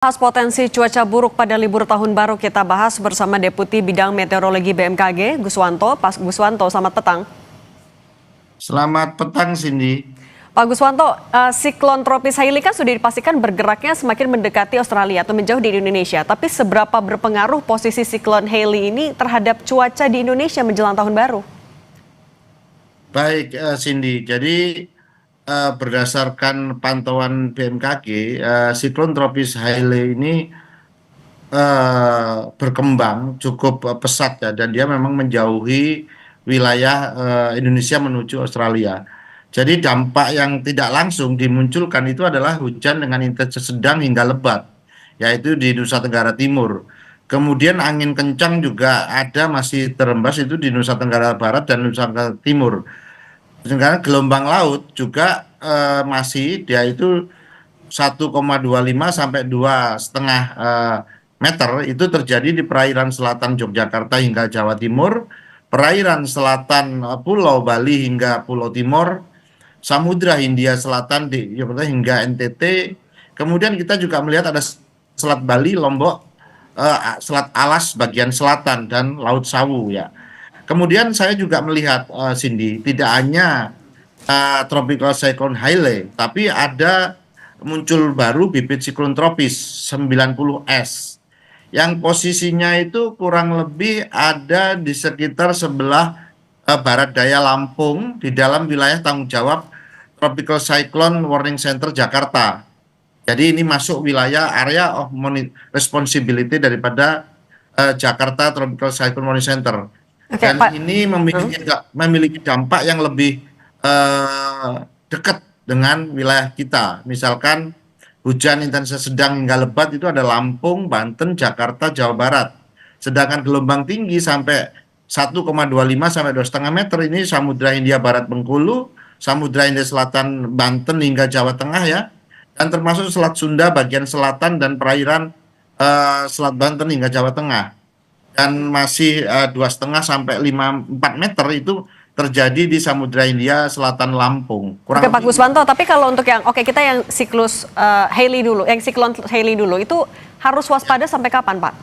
Bahas potensi cuaca buruk pada libur tahun baru kita bahas bersama Deputi Bidang Meteorologi BMKG, Guswanto. Pak Guswanto, selamat petang. Selamat petang, Cindy. Pak Guswanto, siklon tropis Hailey kan sudah dipastikan bergeraknya semakin mendekati Australia atau menjauh di Indonesia. Tapi seberapa berpengaruh posisi siklon Hailey ini terhadap cuaca di Indonesia menjelang tahun baru? Baik, Cindy. Jadi berdasarkan pantauan BMKG, siklon tropis Hailey ini berkembang cukup pesat ya, dan dia memang menjauhi wilayah Indonesia menuju Australia. Jadi dampak yang tidak langsung dimunculkan itu adalah hujan dengan intensitas sedang hingga lebat, yaitu di Nusa Tenggara Timur. Kemudian angin kencang juga ada, masih terembas itu di Nusa Tenggara Barat dan Nusa Tenggara Timur. Sedangkan gelombang laut juga masih dia itu 1,25 sampai 2,5 meter itu terjadi di perairan selatan Yogyakarta hingga Jawa Timur, perairan selatan Pulau Bali hingga Pulau Timur, Samudra Hindia Selatan di Yogyakarta hingga NTT. Kemudian kita juga melihat ada Selat Bali, Lombok, Selat Alas bagian selatan dan Laut Sawu ya. Kemudian saya juga melihat, Cindy, tidak hanya tropical cyclone Hailey, tapi ada muncul baru bibit siklon tropis 90S yang posisinya itu kurang lebih ada di sekitar sebelah barat daya Lampung di dalam wilayah tanggung jawab Tropical Cyclone Warning Center Jakarta. Jadi ini masuk wilayah area of responsibility daripada Jakarta Tropical Cyclone Warning Center. Oke, Dan Pak. ini memiliki dampak yang lebih dekat dengan wilayah kita. Misalkan hujan intensitas sedang hingga lebat itu ada Lampung, Banten, Jakarta, Jawa Barat. Sedangkan gelombang tinggi sampai 1,25 sampai 2,5 meter ini Samudra Hindia Barat Bengkulu, Samudra Hindia Selatan Banten hingga Jawa Tengah ya. Dan termasuk Selat Sunda bagian selatan dan perairan Selat Banten hingga Jawa Tengah. Dan masih 2,5 sampai 4 meter itu terjadi di Samudra Hindia Selatan Lampung. Oke, Pak Guswanto, tapi kalau untuk yang kita yang siklus Hailey dulu, yang siklon Hailey dulu itu harus waspada sampai kapan, Pak?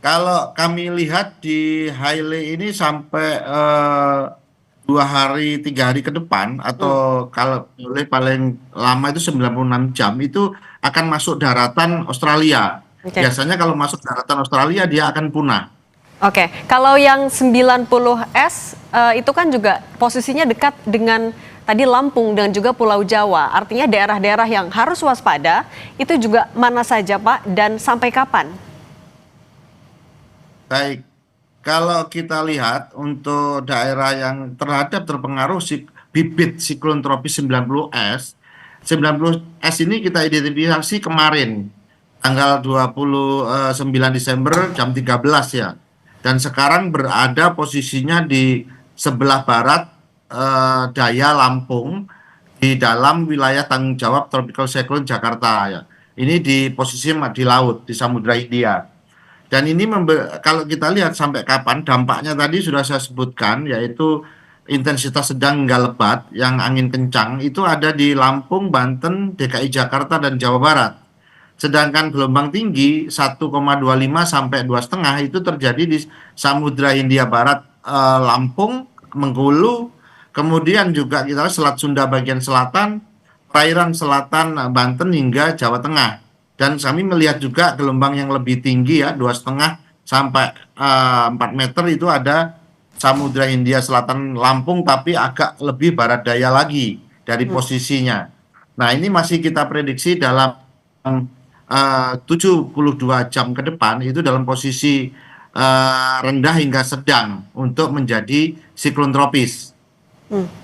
Kalau kami lihat di Hailey ini sampai 2 hari 3 hari ke depan, atau kalau boleh paling lama itu 96 jam itu akan masuk daratan Australia. Oke. Biasanya kalau masuk daratan Australia dia akan punah. Oke, kalau yang 90S itu kan juga posisinya dekat dengan tadi Lampung dan juga Pulau Jawa. Artinya daerah-daerah yang harus waspada itu juga mana saja, Pak, dan sampai kapan? Baik, kalau kita lihat untuk daerah yang terpengaruh bibit siklon tropis 90S, 90S ini kita identifikasi kemarin tanggal 29 Desember jam 13 ya. Dan sekarang berada posisinya di sebelah barat daya Lampung di dalam wilayah tanggung jawab Tropical Cyclone Jakarta ya. Ini di posisi di laut di Samudra Hindia. Dan ini kalau kita lihat sampai kapan dampaknya tadi sudah saya sebutkan, yaitu intensitas sedang hingga lebat yang angin kencang itu ada di Lampung, Banten, DKI Jakarta dan Jawa Barat. Sedangkan gelombang tinggi 1,25 sampai 2,5 itu terjadi di Samudra Hindia Barat, Lampung, Bengkulu, kemudian juga kita Selat Sunda bagian selatan, perairan selatan Banten hingga Jawa Tengah. Dan kami melihat juga gelombang yang lebih tinggi ya, 2,5 sampai 4 meter itu ada Samudra Hindia Selatan Lampung, tapi agak lebih barat daya lagi dari posisinya. Nah, ini masih kita prediksi dalam 72 jam ke depan itu dalam posisi rendah hingga sedang untuk menjadi siklon tropis.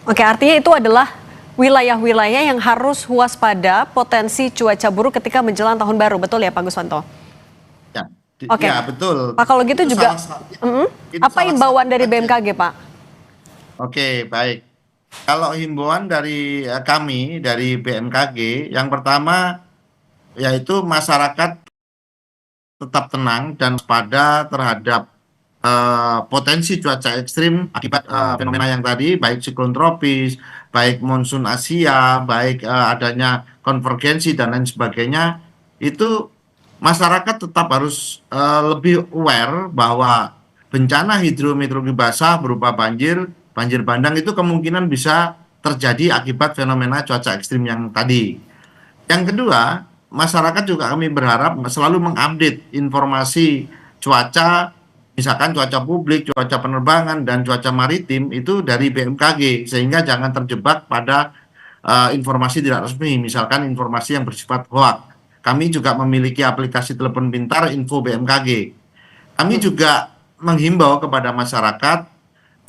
Oke, artinya itu adalah wilayah-wilayah yang harus waspada potensi cuaca buruk ketika menjelang tahun baru, betul ya Pak Guswanto? Ya, Oke. ya betul. Pak, kalau gitu Itu juga, itu apa salah imbauan satu dari aja. BMKG, Pak? Oke, baik. Kalau himbauan dari kami, dari BMKG, yang pertama yaitu masyarakat tetap tenang dan waspada terhadap potensi cuaca ekstrim akibat fenomena yang tadi, baik siklon tropis, baik monsun Asia, baik adanya konvergensi dan lain sebagainya, itu masyarakat tetap harus lebih aware bahwa bencana hidrometeorologi basah berupa banjir, banjir bandang itu kemungkinan bisa terjadi akibat fenomena cuaca ekstrim yang tadi. Yang kedua, masyarakat juga kami berharap selalu mengupdate informasi cuaca, misalkan cuaca publik, cuaca penerbangan, dan cuaca maritim itu dari BMKG, sehingga jangan terjebak pada informasi tidak resmi, misalkan informasi yang bersifat hoak. Kami juga memiliki aplikasi telepon pintar info BMKG. Kami juga menghimbau kepada masyarakat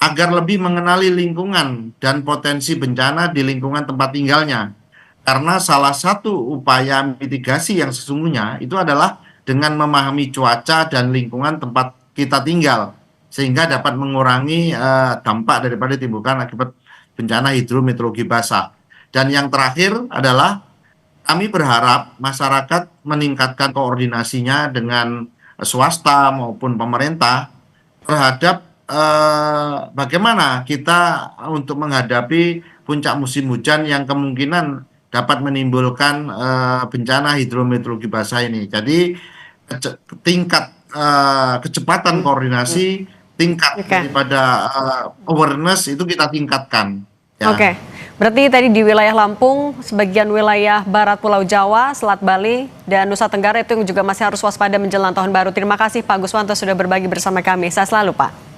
agar lebih mengenali lingkungan dan potensi bencana di lingkungan tempat tinggalnya. Karena salah satu upaya mitigasi yang sesungguhnya itu adalah dengan memahami cuaca dan lingkungan tempat kita tinggal, sehingga dapat mengurangi dampak daripada timbulkan akibat bencana hidrometeorologi basah. Dan yang terakhir adalah kami berharap masyarakat meningkatkan koordinasinya dengan swasta maupun pemerintah terhadap bagaimana kita untuk menghadapi puncak musim hujan yang kemungkinan dapat menimbulkan bencana hidrometeorologi basah ini. Jadi tingkat kecepatan koordinasi, tingkat daripada awareness itu kita tingkatkan. Ya. Oke, berarti tadi di wilayah Lampung, sebagian wilayah barat Pulau Jawa, Selat Bali, dan Nusa Tenggara itu yang juga masih harus waspada menjelang tahun baru. Terima kasih Pak Guswanto sudah berbagi bersama kami. Sehat selalu Pak.